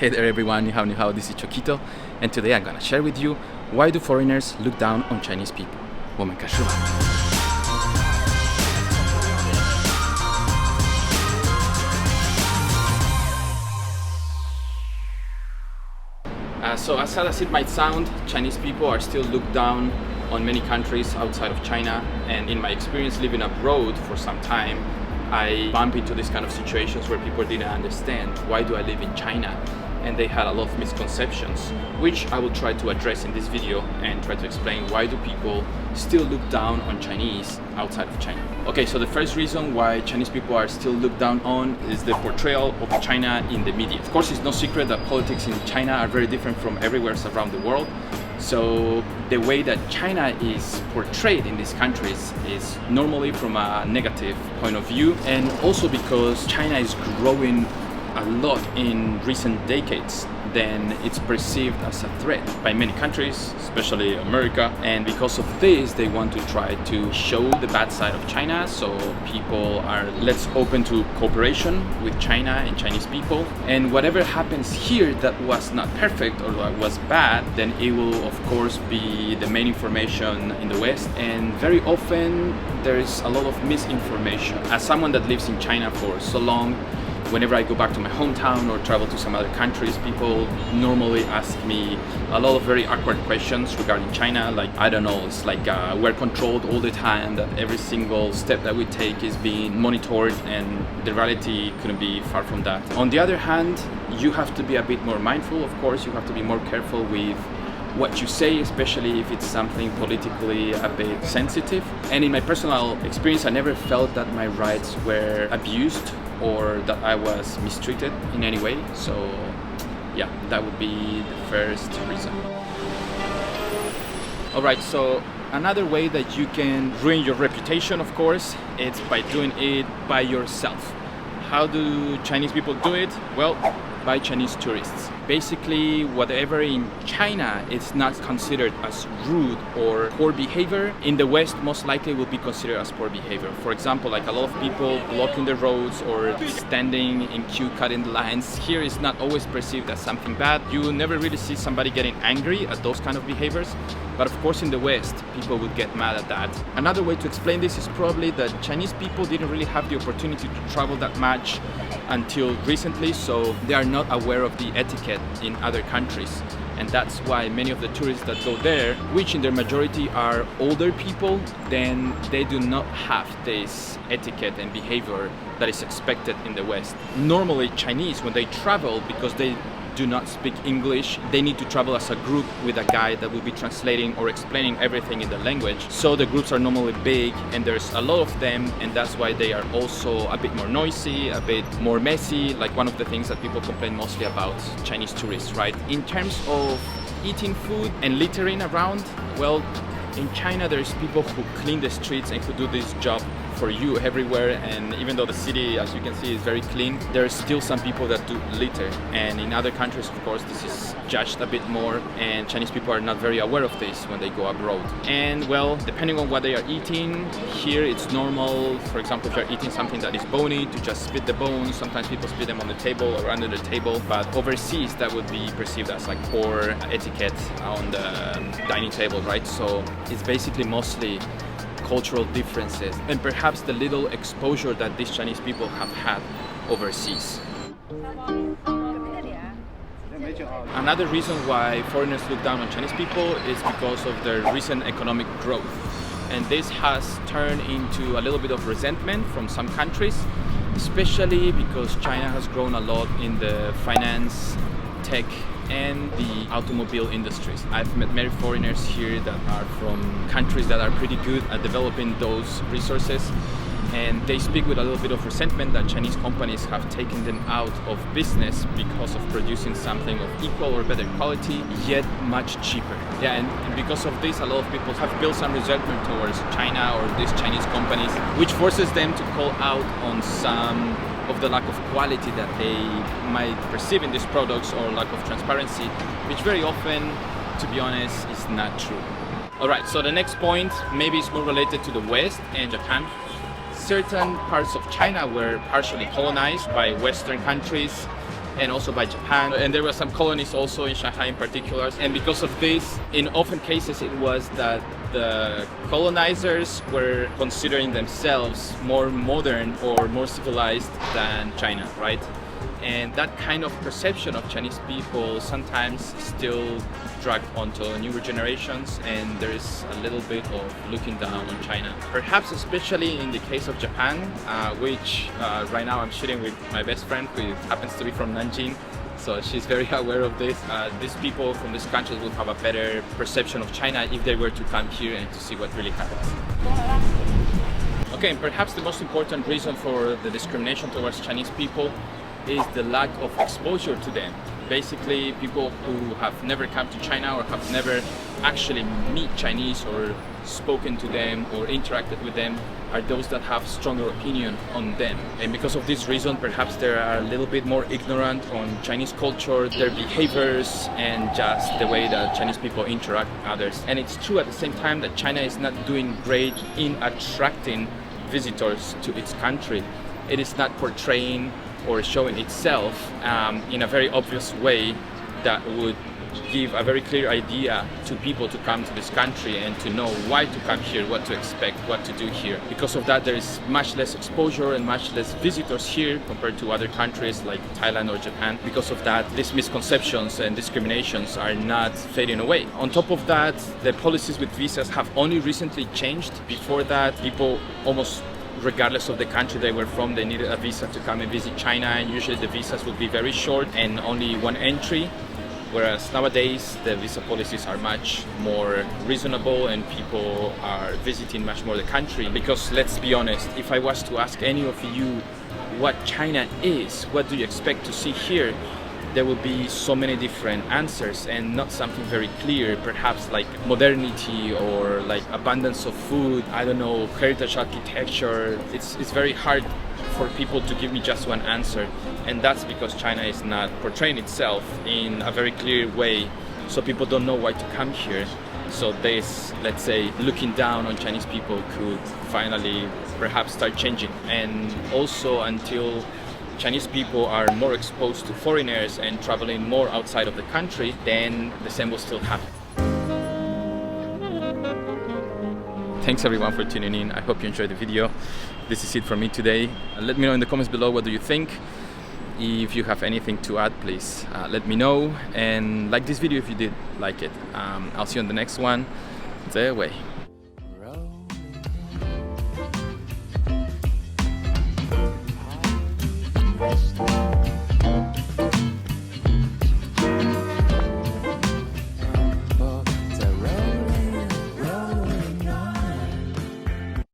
Hey there everyone, ni hao, this is Choquito, and today I'm gonna share with you why do foreigners look down on Chinese people. 我们开始吧。So as sad as it might sound, Chinese people are still looked down on many countries outside of China, and in my experience living abroad for some time, I bump into these kind of situations where people didn't understand why do I live in China, and they had a lot of misconceptions, which I will try to address in this video and try to explain why do people still look down on Chinese outside of China. Okay, so the first reason why Chinese people are still looked down on is the portrayal of China in the media. Of course, it's no secret that politics in China are very different from everywhere else around the world. So the way that China is portrayed in these countries is normally from a negative point of view, and also because China is growing a lot in recent decades, then it's perceived as a threat by many countries, especially America, and because of this they want to try to show the bad side of China, so people are less open to cooperation with China and Chinese people, and whatever happens here that was not perfect or that was bad, then it will of course be the main information in the West, and very often there is a lot of misinformation. As someone that lives in China for so long, whenever I go back to my hometown or travel to some other countries, people normally ask me a lot of very awkward questions regarding China, like, I don't know, it's like we're controlled all the time, that every single step that we take is being monitored, and the reality couldn't be far from that. On the other hand, you have to be a bit more mindful, of course, you have to be more careful with what you say, especially if it's something politically a bit sensitive. And in my personal experience, I never felt that my rights were abused or that I was mistreated in any way. So yeah, that would be the first reason. Alright, so another way that you can ruin your reputation, of course, it's by doing it by yourself. How do Chinese people do it? Well, by Chinese tourists. Basically, whatever in China is not considered as rude or poor behavior, in the West most likely will be considered as poor behavior. For example, like a lot of people blocking the roads or standing in queue cutting the lines, here is not always perceived as something bad. You never really see somebody getting angry at those kind of behaviors, but of course in the West people would get mad at that. Another way to explain this is probably that Chinese people didn't really have the opportunity to travel that much until recently, so they are not aware of the etiquette in other countries, and that's why many of the tourists that go there, which in their majority are older people, then they do not have this etiquette and behavior that is expected in the West. Normally Chinese, when they travel, because they do not speak English, they need to travel as a group with a guide that will be translating or explaining everything in the language. So the groups are normally big and there's a lot of them, and that's why they are also a bit more noisy, a bit more messy, like one of the things that people complain mostly about Chinese tourists, right? In terms of eating food and littering around, well, in China there's people who clean the streets and who do this job for you everywhere, and even though the city, as you can see, is very clean, there's still some people that do litter, and in other countries of course this is judged a bit more, and Chinese people are not very aware of this when they go abroad. And well, depending on what they are eating, here it's normal, for example, if you're eating something that is bony, to just spit the bones. Sometimes people spit them on the table or under the table, but overseas that would be perceived as like poor etiquette on the dining table, right? So it's basically mostly cultural differences and perhaps the little exposure that these Chinese people have had overseas. Another reason why foreigners look down on Chinese people is because of their recent economic growth, and this has turned into a little bit of resentment from some countries, especially because China has grown a lot in the finance, tech and the automobile industries. I've met many foreigners here that are from countries that are pretty good at developing those resources, and they speak with a little bit of resentment that Chinese companies have taken them out of business because of producing something of equal or better quality, yet much cheaper. Yeah, and because of this, a lot of people have built some resentment towards China or these Chinese companies, which forces them to call out on some of the lack of quality that they might perceive in these products, or lack of transparency, which very often, to be honest, is not true. Alright, so the next point maybe is more related to the West and Japan. Certain parts of China were partially colonized by Western countries, and also by Japan. And there were some colonies also in Shanghai in particular. And because of this, in often cases it was that the colonizers were considering themselves more modern or more civilized than China, right? And that kind of perception of Chinese people sometimes still dragged onto newer generations, and there is a little bit of looking down on China. Perhaps especially in the case of Japan, which right now I'm shooting with my best friend who happens to be from Nanjing. So she's very aware of this. These people from these countries will have a better perception of China if they were to come here and to see what really happens. Okay, and perhaps the most important reason for the discrimination towards Chinese people is the lack of exposure to them. Basically, people who have never come to China or have never actually met Chinese or spoken to them or interacted with them are those that have stronger opinion on them. And because of this reason, perhaps they are a little bit more ignorant on Chinese culture, their behaviors, and just the way that Chinese people interact with others. And it's true at the same time that China is not doing great in attracting visitors to its country. It is not portraying or showing itself in a very obvious way that would give a very clear idea to people to come to this country and to know why to come here, what to expect, what to do here. Because of that, there is much less exposure and much less visitors here compared to other countries like Thailand or Japan. Because of that, these misconceptions and discriminations are not fading away. On top of that, the policies with visas have only recently changed. Before that, people almost regardless of the country they were from, they needed a visa to come and visit China, and usually the visas would be very short and only one entry, whereas nowadays the visa policies are much more reasonable and people are visiting much more the country. Because let's be honest, if I was to ask any of you what China is, what do you expect to see here, there will be so many different answers and not something very clear. Perhaps like modernity or like abundance of food, I don't know, heritage architecture. It's very hard for people to give me just one answer, and that's because China is not portraying itself in a very clear way, so people don't know why to come here. So this, let's say, looking down on Chinese people could finally perhaps start changing. And also, until Chinese people are more exposed to foreigners and traveling more outside of the country, then the same will still happen. Thanks everyone for tuning in. I hope you enjoyed the video. This is it from me today. Let me know in the comments below what do you think. If you have anything to add, please let me know, and like this video if you did like it. I'll see you on the next one. 再会。